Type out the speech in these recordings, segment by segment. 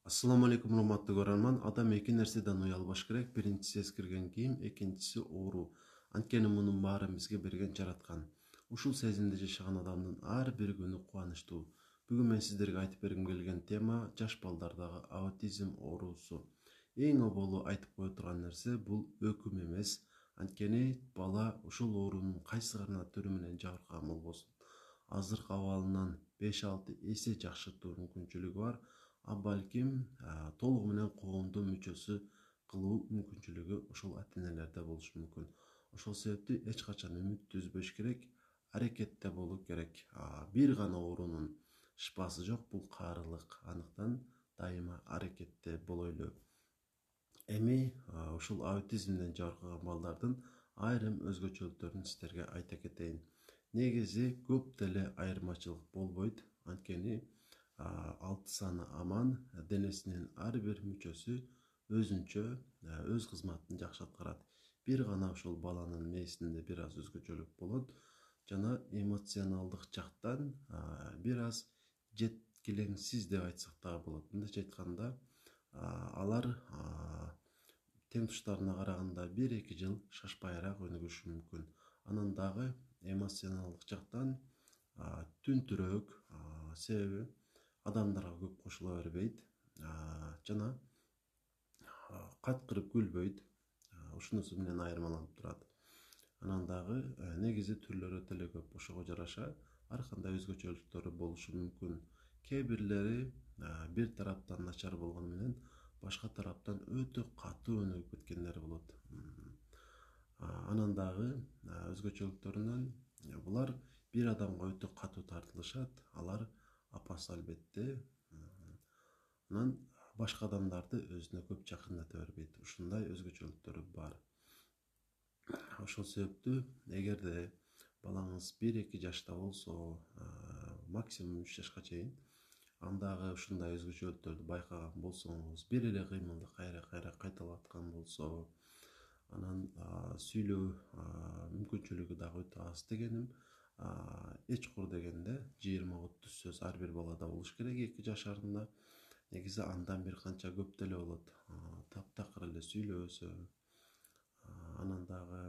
Assalamu алейкум, урматтуу көрөрман. Адам эки нерседен уялбаш керек. Биринчиси эскирген кийим, экинчиси оору. Анткени мунун баарын бизге берген жараткан. Ушул сезимде жашаган адамдын ар бир күнү кубанычтуу. Бүгүн мен сиздерге айтып бергим келген тема жаш балдардагы аутизм оорусу. Эң оболу айтып кое турган нерсе бул өкүм эмес. Анткени бала ушул оорунун кайсы гана түрү менен жабыркаган болбосун, азыркы абалынан 5-6 эсе жакшыртуу мүмкүнчүлүгү бар. Балким толугу менен коомдун мүчөсү кылуу мүмкүнчүлүгү ошол ата-энелерде болушу мүмкүн. Ошол себептен эч качан үмүттү үзбөш керек, аракетте болуу керек. Бир гана оорунун шыпасы жок, бул каарылык. Андыктан дайыма аракетте болойлу. Эми ушул аутизмден жабыркаган балдардын айрым өзгөчөлүктөрүн сиздерге айта кетейин. Негизи көп деле айырмачылык болбойт. Анткени 6 саны аман, денесинин ар бир мүчөсү өзүнчө өз кызматын жакшы аткарат. Бир гана ошол баланын мээсинде бир аз өзгөчөлүк болот жана эмоционалдык жактан бир аз жеткилеңсиз деп айтсак дагы болот. Мындайча айтканда, алар тең туштарына караганда 1-2 жыл шашпайраак өнүгүшү мүмкүн. Анан дагы эмоционалдык жактан түнтүрөөк, себеби адамдарга көп кошула бербейт жана каткырып күлбөйт. Ушунусу менен айырмаланып турат. Анан дагы негизи түрлөрү деле көп. Ошого жараша ар кандай өзгөчөлүктөрү болушу мүмкүн. Кээ бирлери бир тараптан начар болгону менен башка тараптан өтө катуу өнүгүп кеткендер болот. Анан дагы өзгөчөлүктөрүнөн булар бир адамга өтө катуу тартылышат. Алар апасы албетте. Анан башка адамдарды өзүнө көп жакындата бербейт. Ушундай өзгөчөлүктөрү бар. Ошол себептүү эгерде балаңыз 1-2 жашта болсо, максимум 3 жашка чейин, андагы ушундай өзгөчөлүктөрдү байкаган болсоңуз, бир эле кыймылды кайра кайталап аткан болсо, анан сүйлөө мүмкүнчүлүгү дагы өтө аз дегеним, эч кур дегенде 20-30 сөз ар бир балада болуш керек 2 жашарында. Негизи андан бир канча көп деле болот. Таптакыр эле сүйлөсө, анан дагы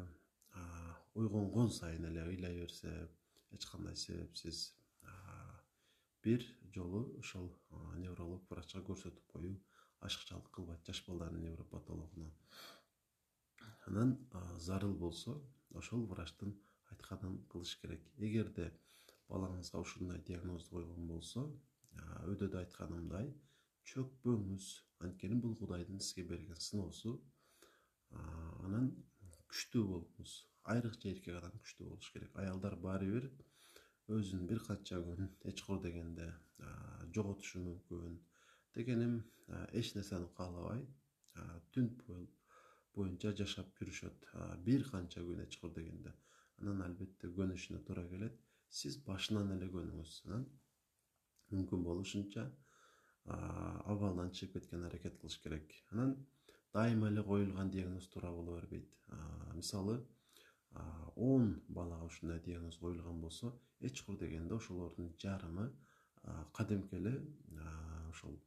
ойгонгон сайын эле ыйлай берсе, эч кандай себепсиз, бир жолу ошол невролог врачка көрсөтүп коюу ашыкчалык кылбайт жаш балдардын невропатологуна. Анан зарыл болсо, ошол врачтын айтканын кылыш керек. Эгерде балаңызга ушундай диагнозду койгон болсо, өдөдө айтканымдай, чөкпөңүз. Анткени бул Кудайдын сизге берген сыноосу. Анан күчтүү болуңуз. Айрыкча эркек адам күчтүү болуш керек. Аялдар баары бир өзүн бир канча күн эч кур дегенде жоготушу мүмкүн. Дегеним, эч нерсени каалабай, түн боюнча жашап жүрүшөт. Бир канча күн эч кур дегенде. Анан албетте көнүшүнө туура келет. Сиз башынан эле көнүңүз. Анан мүмкүн болушунча абалдан чыгып кеткен аракет кылыш керек. Анан дайыма эле коюлган диагноз туура боло бербейт. Мисалы, 10 балага ушундай диагноз коюлган болсо, эч кур дегенде ошолордун жарымы кадимки эле ошол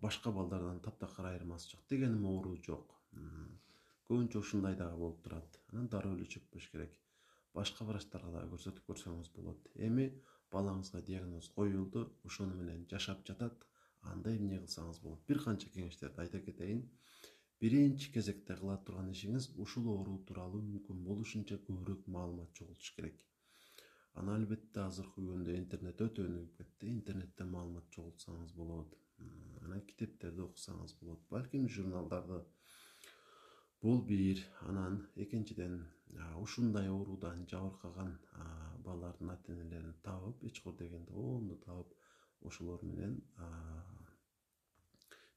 башка балдардан таптакыр айырмасы жок. Дегеним оору жок. Көбүнчө ушундай дагы болуп турат. Анан дароо эле чөкпөш керек. Башка врачтарга дагы көрсөтүп көрсөңүз болот. Эми балаңызга диагноз коюлду, ошону менен жашап жатат. Анда эмне кылсаңыз болот? Бир канча кеңештерди айта кетейин. Биринчи кезекте кыла турган ишиңиз ушул оору тууралуу мүмкүн болушунча көбүрөөк маалымат чогултуш керек. Анан албетте азыркы күндө интернет өтө өнүгүп кетти. Интернеттен маалымат чогултсаңыз болот. Анан китептерди окусаңыз болот. Балким журналдарды. Бул бир. Анан экинчиден, ушундай оорудан жабыркаган балдардын ата-энелерин табып, эч кур дегенде 10ду табып, ошолор менен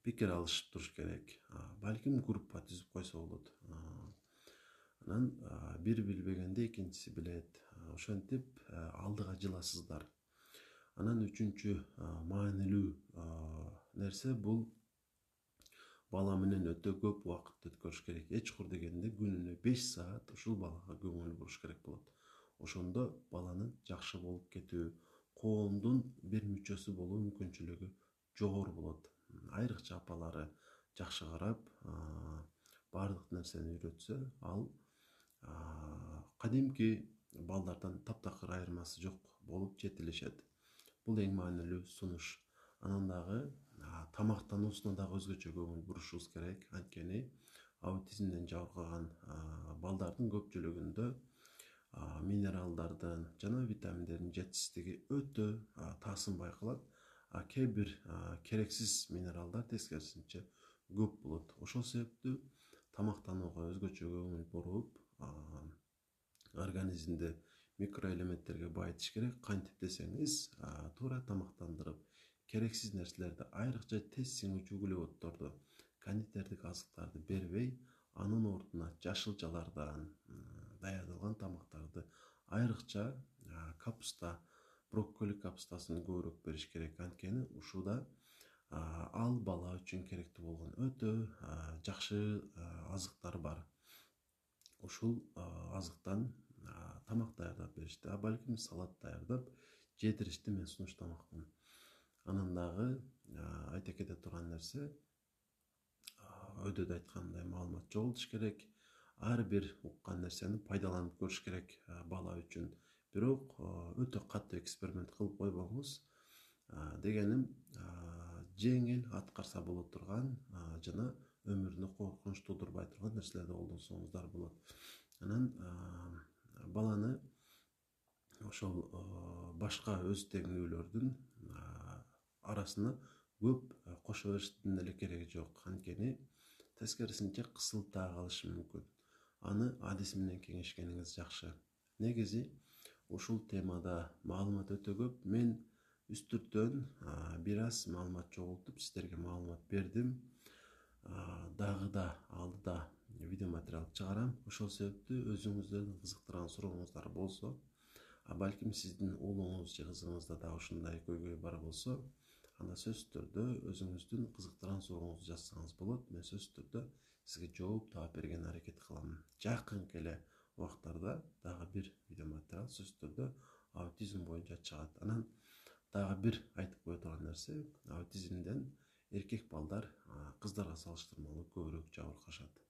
пикир алышып туруш керек. Балким группа түзүп койсо болот. Анан бир билбегенде экинчиси билет. Ошентип алдыга жыласыздар. Анан үчүнчү маанилүү нерсе бул бала менен өтө көп убакытты өткөрүш керек. Эч кур дегенде күнүнө 5 саат ушул балага көңүл буруш керек болот. Ошондо баланын жакшы болуп кетүү, коомдун бир мүчөсү болуу мүмкүнчүлүгү жогору болот. айрыкча апалары жакшы карап, баардык нерсени үйрөтсө, ал кадимки балдардан таптакыр айырмасы жок болуп жетилишет. Бул эң маанилүү сунуш. Анан дагы тамактануусуна дагы өзгөчө көңүл бурушубуз керек. Анткени аутизмден жабыркаган балдардын көпчүлүгүндө минералдардын жана витаминдердин жетишсиздиги өтө таасым байкалат. Кээ бир керексиз минералдар тескерисинче көп болот. Ошол себептүү тамактанууга өзгөчө көңүл буруп, организмди микроэлементтерге байытыш керек. Кантип десеңиз, туура тамактандырып, керексиз нерселерди, айрыкча тез сиңүүчү углеводдорду, кондитердик азыктарды бербей, анын ордуна жашылчалардан даярдалган тамактарды, айрыкча капуста, брокколи капустасын көбүрөөк бериш керек. Анткени ушуда ал бала үчүн керектүү болгон өтө жакшы азыктар бар. Ушул азыктан тамак даярдап беришти, балким салат даярдап жедиришти мен сунуштамакмын. Анан дагы айта кете турган нерсе, өйдөдө айткандай маалымат чогултуш керек. Ар бир уккан нерсени пайдаланып көрүш керек бала үчүн. Бирок өтө катуу эксперимент кылып койбоңуз. Дегеним, жеңил аткарса боло турган жана өмүрүнө коркунуч туудурбай турган нерселерди колдонсоңуздар болот. Анан баланы ошол башка өз теңдүүлөрдүн арасына көп кошо бериштин деле кереги жок. Анткени тескерисинче кысылып дагы калышы мүмкүн. Аны адис менен кеңешкениңиз жакшы. Негизи ушул темада маалымат өтө көп. Мен үстүртөн бир аз маалымат чогултуп, сиздерге маалымат бердим. Дагы да алдыда видео материал чыгарам. Ошол себептүү өзүңүздөрдүн кызыктырган сурооңуздар болсо, балким сиздин уулуңуз же кызыңызда да ушундай көйгөй бар болсо, анда сөзсүз түрдө өзүңүздүн кызыктырган сурооңузду жазсаңыз болот. Мен сөзсүз түрдө сизге жооп таап берген аракет кылам. Жакынкы эле убактарда дагы бир видео материал сөзсүз түрдө аутизм боюнча чыгат. Анан дагы бир айтып кое турган нерсе, аутизмден эркек балдар кыздарга салыштырмалуу көбүрөөк жабыркашат.